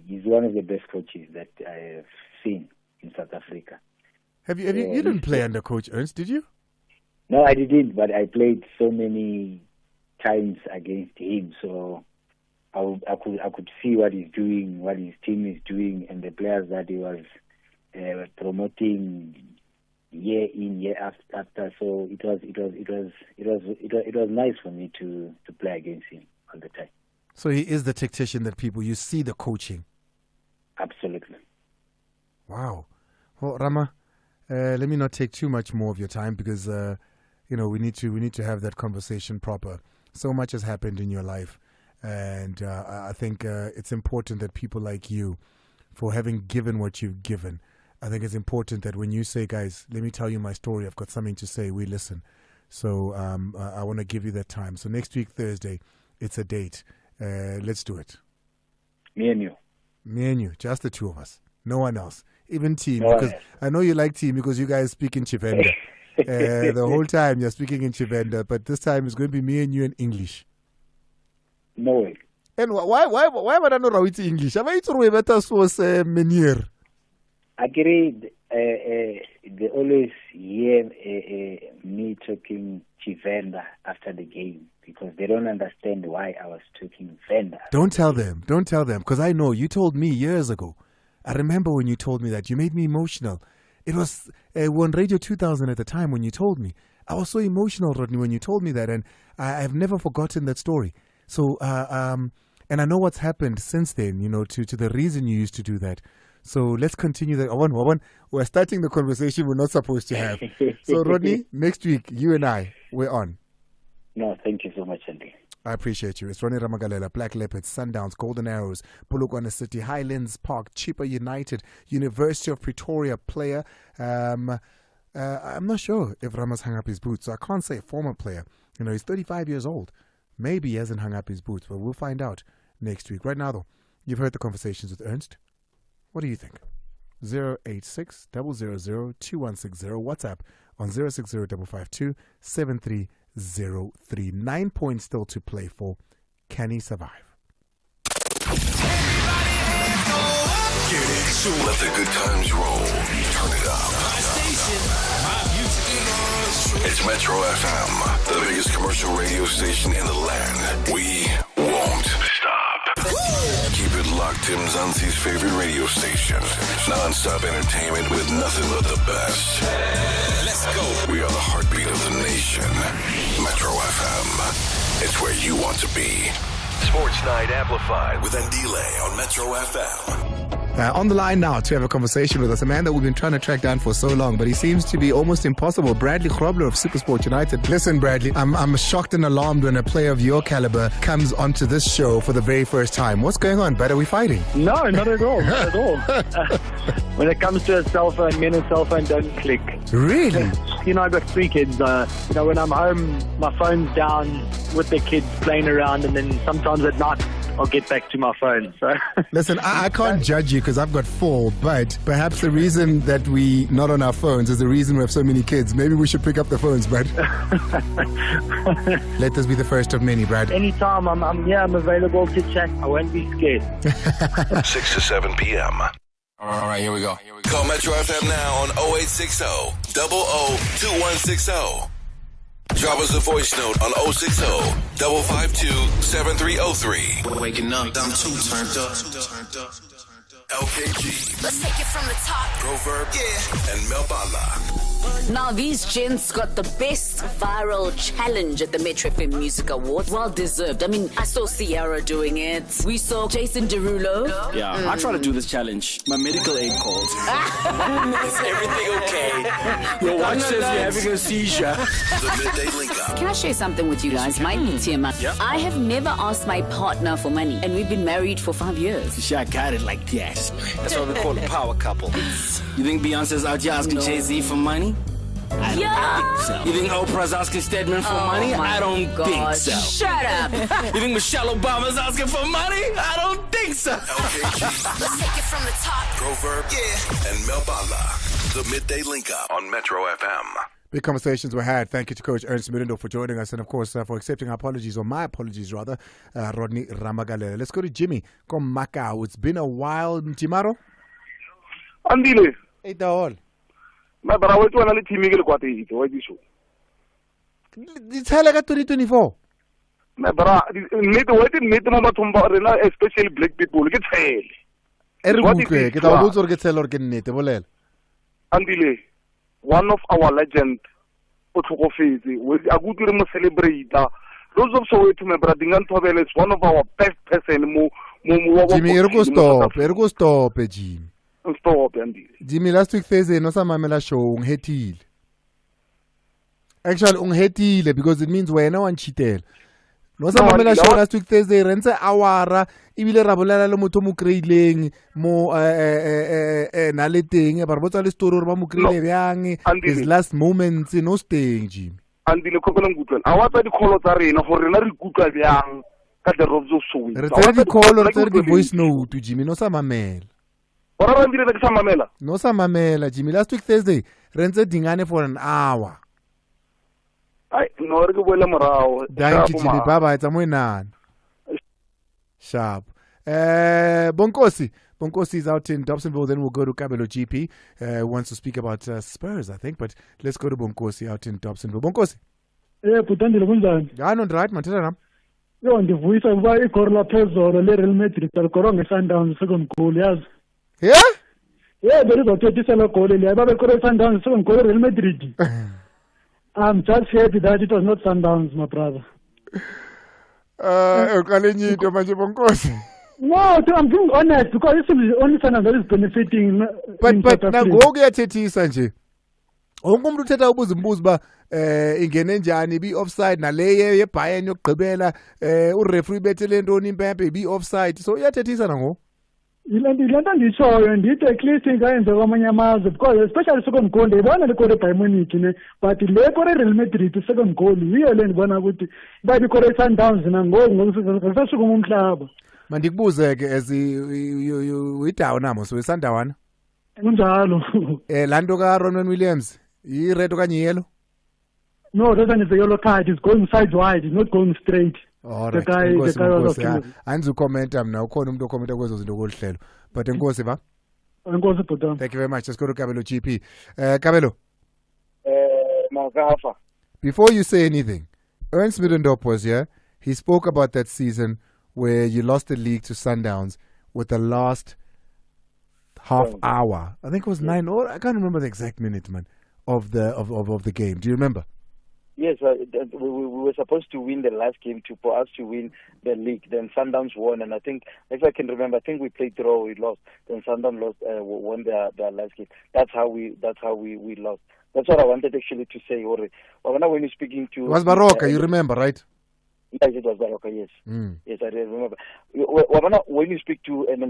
He's one of the best coaches that I have seen in South Africa. You didn't play under Coach Ernst, did you? No, I didn't, but I played so many times against him, so I could see what he's doing, what his team is doing, and the players that he was promoting year in, year after. So it was nice for me to play against him all the time. So he is the tactician that you see the coaching. Absolutely. Wow. Well, Rama, let me not take too much more of your time because you know we need to have that conversation proper. So much has happened in your life, and I think it's important that people like you, for having given what you've given, I think it's important that when you say, guys, let me tell you my story, I've got something to say, we listen. So I want to give you that time. So next week, Thursday, it's a date. Let's do it. Me and you. Me and you. Just the two of us. No one else. Even team. Because I know you like team because you guys speak in Chivenda. The whole time you're speaking in Chivenda. But this time it's going to be me and you in English. No way. And why would I know Rawiti English? Am I to better was Menier? Agreed. They always hear me talking Chivenda after the game because they don't understand why I was talking Venda. Don't tell them, because I know you told me years ago. I remember when you told me that. You made me emotional. It was on Radio 2000 at the time when you told me. I was so emotional, Rodney, when you told me that, and I've never forgotten that story. So, and I know what's happened since then, to the reason you used to do that. So let's continue that. We're starting the conversation we're not supposed to have. So, Rodney, next week, you and I, we're on. No, thank you so much, Andy. I appreciate you. It's Ronnie Ramagalela, Black Leopards, Sundowns, Golden Arrows, Polokwane City, Highlands Park, Chippa United, University of Pretoria player. I'm not sure if Rama's hung up his boots, so I can't say former player. He's 35 years old. Maybe he hasn't hung up his boots, but we'll find out next week. Right now, though, you've heard the conversations with Ernst. What do you think? 086 000 2160. WhatsApp on 060 552 7303. 9 points still to play for. Can he survive? Let the good times roll. Turn it up. It's Metro FM, the biggest commercial radio station in the land. We won't stop. Keep it locked, Tim Zanzi's favorite radio station. Non-stop entertainment with nothing but the best. Let's go. We are the heartbeat of the nation. Metro FM. It's where you want to be. Sports Night Amplified with Andile on Metro FM. On the line now to have a conversation with us, a man that we've been trying to track down for so long, but he seems to be almost impossible. Bradley Grobler of Supersport United. Listen, Bradley, I'm shocked and alarmed when a player of your caliber comes onto this show for the very first time. What's going on, Brad? Are we fighting? No, not at all. Not at all. When it comes to a cell phone, me and a cell phone don't click. Really? I've got 3 kids. When I'm home, my phone's down with the kids playing around, and then sometimes at night I'll get back to my phone. So listen, I can't judge you because I've got 4, but perhaps the reason that we not on our phones is the reason we have so many kids. Maybe we should pick up the phones, Brad. Let this be the first of many, Brad. Anytime I'm available to chat. I won't be scared. 6 to 7 p.m. All right, here we go. Call Metro FM now on 0860 002160. Drop us a voice note on 060 552 7303. Waking up, I'm too turned up. LKG. Let's take it from the top. Proverb, and Melbala. Now these gents got the best viral challenge at the Metro FM Music Awards. Well deserved. I mean, I saw Ciara doing it. We saw Jason Derulo. Yeah, I try to do this challenge. My medical aid called. Is everything okay? Your watch says you're having a seizure. The Midday Link Up. Can I share something with you guys? My TMI. Yeah. I have never asked my partner for money, and we've been married for 5 years. She got it like that. That's what we call a power couple. You think Beyonce's out here asking Jay-Z for money? I don't think so. You think Oprah's asking Stedman for money? I don't think so. Shut up. You think Michelle Obama's asking for money? I don't think so. Let's take it from the top. Proverb, and Melbala. The Midday Link Up on Metro FM. Big conversations were had. Thank you to Coach Ernst Middendorp for joining us, and of course for accepting our apologies, or my apologies rather, Rodney Ramagalela. Let's go to Jimmy from Macau. It's been a while, Timaro. Andile. Hey, Daol. My brother went to another team. Why this show? It's like 2024. My brother, need mama tumba rena, especially black people. Get Andile, one of our legend, Otokofezi, we are good to celebrate. Those of Soweto, my brother, Dingan is one of our best person. Jimmy, Ergo stop, Jimmy. Stop, Andy. Jimmy, last week Thursday, no samamela show unghetile. Actually, unghetile because it means we're no one cheated. No samamela show last week Thursday, rentse awara, ibile rabolela le motho mo kreileng mo na le teng, ba botsa le story ba mo kreile byang, his last moments no staying, Jimmy. Andy le kopela ngutwana. Awatsa di kholo tsa rena gore rena re kutla byang ka the robs of Soweto. Re tsere di call, re tsere di voice note, Jimmy, no samamela. No samamela, Jimmy. Last week Thursday, rentse dingane for an hour. No, thank you, Jimmy. Bye bye. It's a sharp. Bonkosi. Bonkosi is out in Dobsonville. Then we'll go to Kabelo GP. Wants to speak about Spurs, I think. But let's go to Bonkosi out in Dobsonville. Bonkosi. Yeah, Putandi Lundan. I know, right, Matana. You're on the voice of why Corla Peso or Real Madrid. The Corona Sundowns second goal, yes. Yeah? Yeah, there is a 30 goal. Yeah, but the Corona Sundowns second goal, Real Madrid. I'm just happy that it was not Sundowns, my brother. Uqalenyito manje bonkosi. No, I'm being honest because this is the only Sundowns that is benefiting. But nangoku kuyathethisa nje. Wonke umuntu uthetha ubuza umbuzo ba ingene njani bi offside naleye yeBayern yokugqibela ureferee bethele ntoni impempe bi offside. So uyathethisa nango. Ilento ndishoyo ndithi at least ingayenza kwamanye amazwe because especially second goal ndiyibona le goal eBayern Munich ne but le goal Real Madrid second goal yiyo le ndibona ukuthi babe ikore Sundowns nangoku ngokusasukuma umhlaba. Mandikubuze ke as uyidawo namo so isandawana. Kunjalo. Lanto ka Ronwen Williams yi red okanye yellow? No, that one is a yellow card. It's going sidewise, it's not going straight. All right. The guy andizukomenta mna ukhona umuntu okhomenta kwezo zinto kolihlelo. But enkosi va? Enkosi bhutam. Thank you very much. Let's go to Kabelo GP. Kabelo. Magafa. Before you say anything, Ernst Middendorp was here. He spoke about that season where you lost the league to Sundowns with the last half hour. I think it was 9 or I can't remember the exact minute, man, of the game. Do you remember? Yes, we were supposed to win the last game for us to win the league. Then Sundowns won, and I think, if I can remember, I think we played draw, we lost. Then Sundowns won their last game. That's how we lost. That's what I wanted actually to say. When you're speaking to, it was Baroka, you remember, right? Yes, it was Baroka. Yes, yes, I remember. When you speak to Ernst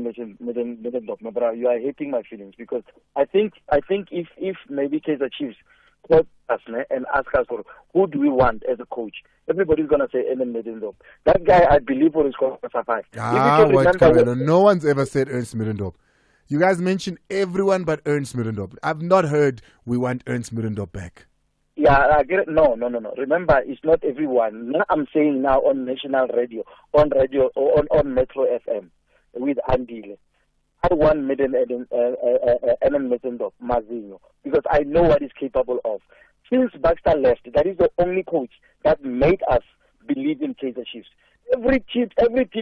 Middendorp, you are hurting my feelings because I think if maybe Kaizer Chiefs call us and ask us for who do we want as a coach, everybody's gonna say Ernst Middendorp. That guy, I believe, is going to survive. No one's ever said Ernst Middendorp. You guys mentioned everyone but Ernst Middendorp. I've not heard we want Ernst Middendorp back. Yeah, I get it. No. Remember, it's not everyone. Now I'm saying now on national radio, on Metro FM with Andile. I want Ernst Middendorp, Mazinho, because I know what he's capable of. Since Baxter left, that is the only coach that made us believe in Kaizer Chiefs. Every team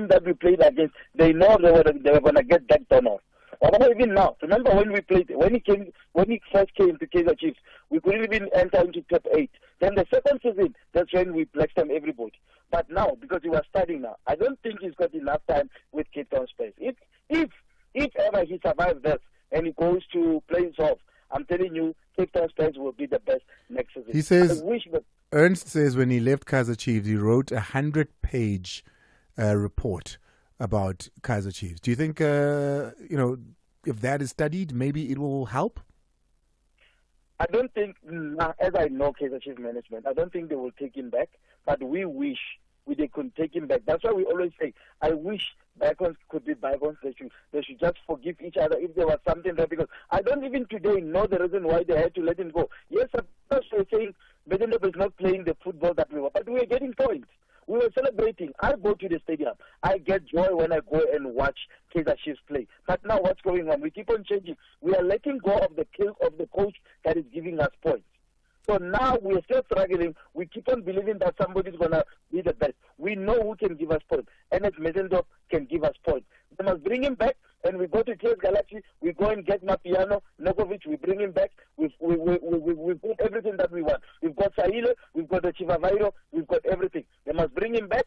that we played against, they know they were going to get that turn off. Even now, remember when he first came to Kaizer Chiefs, we couldn't even enter into top 8. Then the second season, that's when we flexed them everybody. But now, because he was starting now, I don't think he's got enough time with Cape Town Spurs. If ever he survives this and he goes to playoffs off, I'm telling you, Cape Town Spurs will be the best next season. He says, Ernst says when he left Kaizer Chiefs, he wrote a 100-page report about Kaizer Chiefs. Do you think, if that is studied, maybe it will help? I don't think, as I know Kaizer Chiefs management, I don't think they will take him back, but we wish they could take him back. That's why we always say, I wish bygones could be bygones. They should just forgive each other if there was something there, because I don't even today know the reason why they had to let him go. Yes, of course we're saying Middendorp is not playing the football that we were, but we were getting points. We were celebrating. I go to the stadium. I get joy when I go and watch Kaizer Chiefs play. But now what's going on? We keep on changing. We are letting go of the kill of the coach that is giving us points. So now we are still struggling. We keep on believing that somebody's going to be the best. We know who can give us points. Ernst Middendorp can give us points. They must bring him back. And we go to Chase Galaxy, we go and get Mapiano, Nogovic, we bring him back. We put everything that we want. We've got Sahile, we've got the Chivavairo, we've got everything. They must bring him back,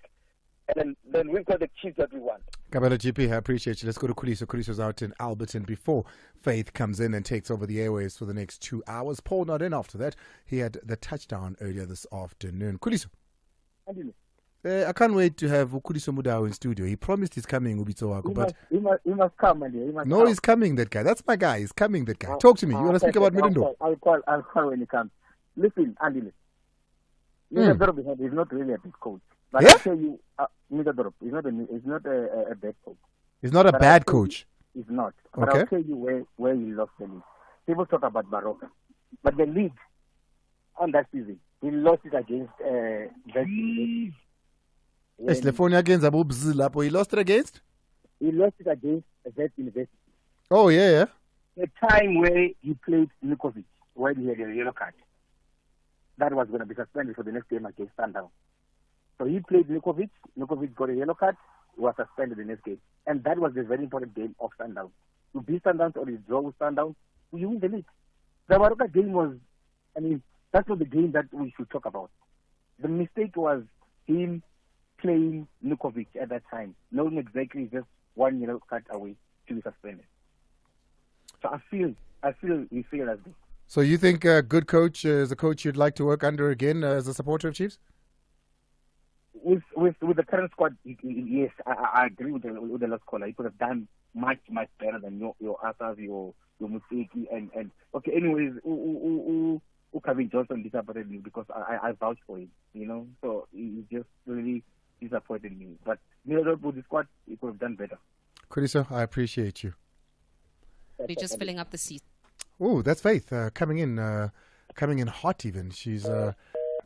and then we've got the Chiefs that we want. Kabela GP, I appreciate you. Let's go to Kuliso. Kuliso's out in Alberton before Faith comes in and takes over the airways for the next 2 hours. Paul not in after that. He had the touchdown earlier this afternoon. Kuliso. I can't wait to have Ukuliso Mudau in studio. He promised he's coming, Ubito Wako, but he must come, man. He's coming, that guy. That's my guy. He's coming, that guy. Talk to me. You want to speak about Middendorp? I'll call when he comes. Listen, Andy. Middendorp is not really a big coach. But I'll tell you, Middendorp is not a bad coach. He's not a bad coach. He's not. But I'll tell you where he lost the league. People talk about Baroka. But the league, on that season, he lost it against West. Against Abu Bzilapo. He lost it against? He lost it against West University. Oh, yeah. The time where he played Nikovic, when he had a yellow card. That was going to be suspended for the next game against Sundown. So he played Nikovic. Nikovic got a yellow card. He was suspended the next game. And that was the very important game of Sundown. To beat Sundown or to draw with Sundown, you win the league. The Baroka game was, That's not the game that we should talk about. The mistake was him playing Nukovic at that time, knowing exactly just 1 yellow card away to be suspended. So I feel we failed as this. So you think a good coach is a coach you'd like to work under again as a supporter of Chiefs? With the current squad, yes, I agree with the last caller. He could have done much better than your Asas, your Museki, and okay. Anyways, Kevin Johnson disappointed me because I vouched for him, So he just really disappointed me. But Middendorp with the squad, he could have done better. Kuriso, I appreciate you. We're just filling up the seat. Oh, that's Faith coming in hot. Even she's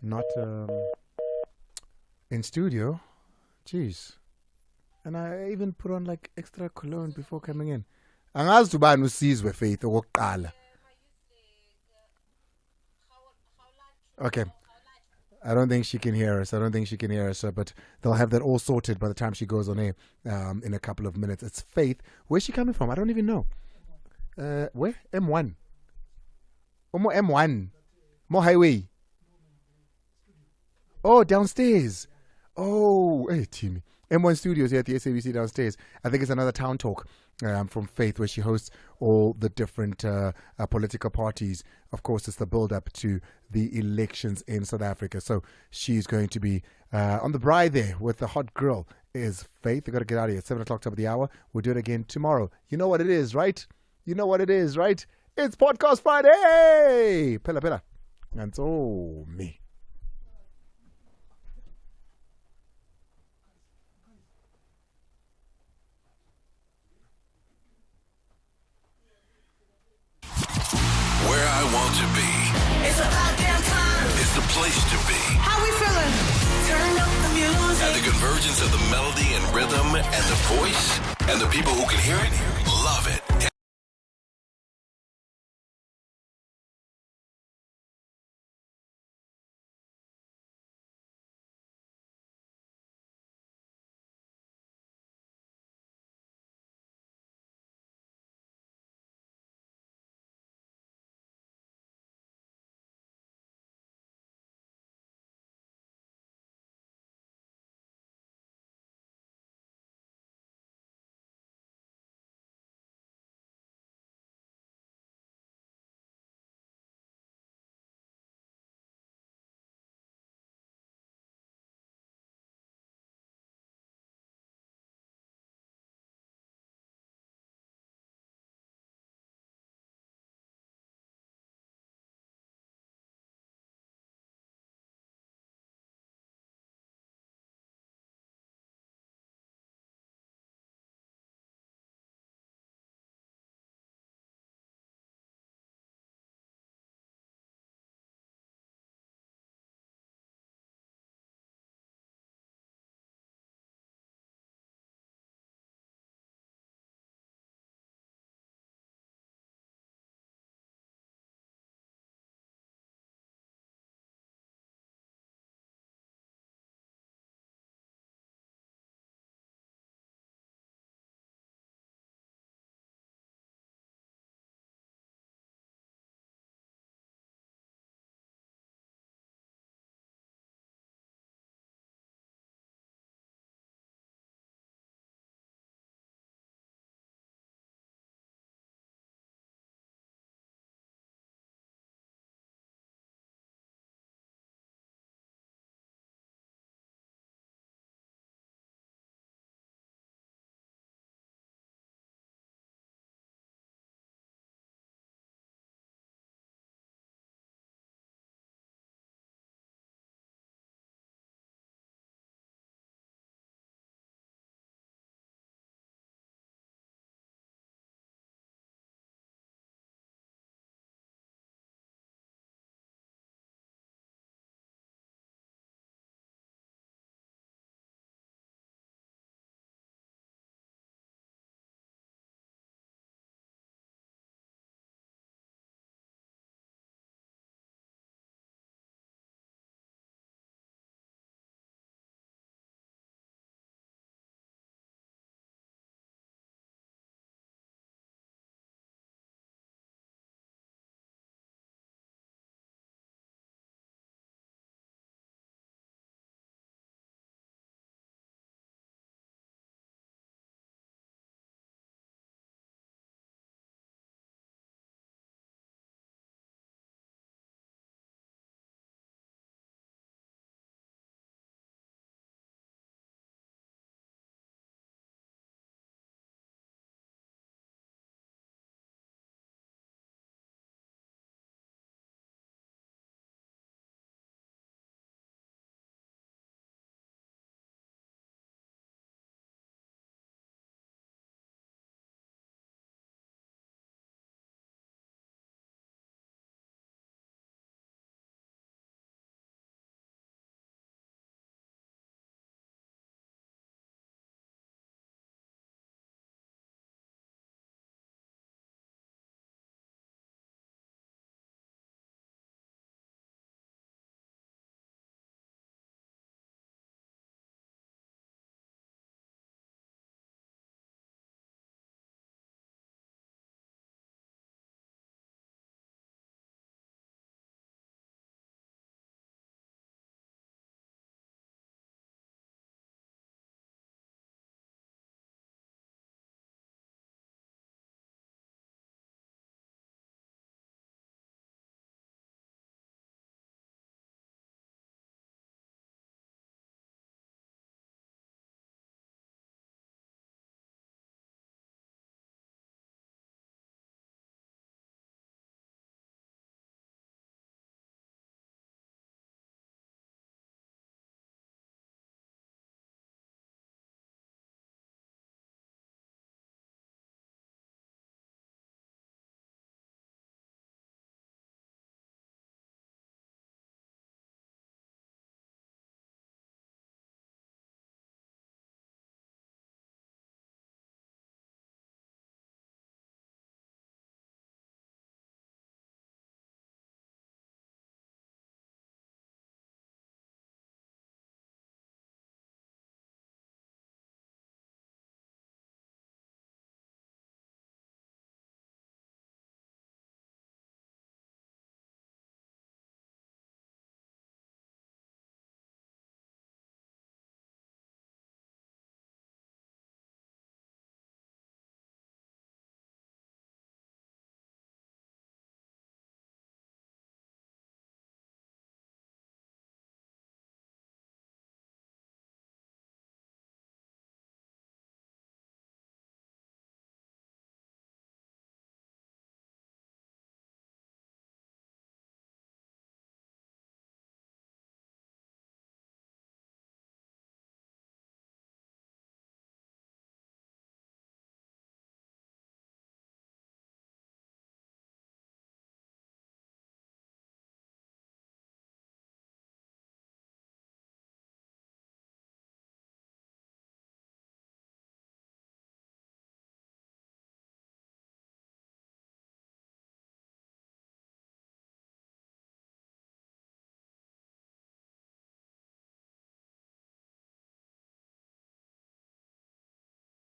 not in studio. Jeez, and I even put on like extra cologne before coming in. Angazi ubani usizwe Faith okokuqala. Okay. I don't think she can hear us. But they'll have that all sorted by the time she goes on air in a couple of minutes. It's Faith. Where's she coming from? I don't even know. Where? M1. More M1. More highway. Oh, downstairs. Oh, hey, Timmy. M1 Studios here at the SABC downstairs. I think it's another town talk from Faith where she hosts all the different political parties. Of course, it's the build-up to the elections in South Africa. So she's going to be on the braai there with the hot grill is Faith. They've got to get out of here at 7 o'clock top of the hour. We'll do it again tomorrow. You know what it is, right? It's Podcast Friday! Pella. And so, me. Where I want to be. It's about damn time. It's the place to be. How we feeling? Turn up the music. At the convergence of the melody and rhythm and the voice and the people who can hear it, love it.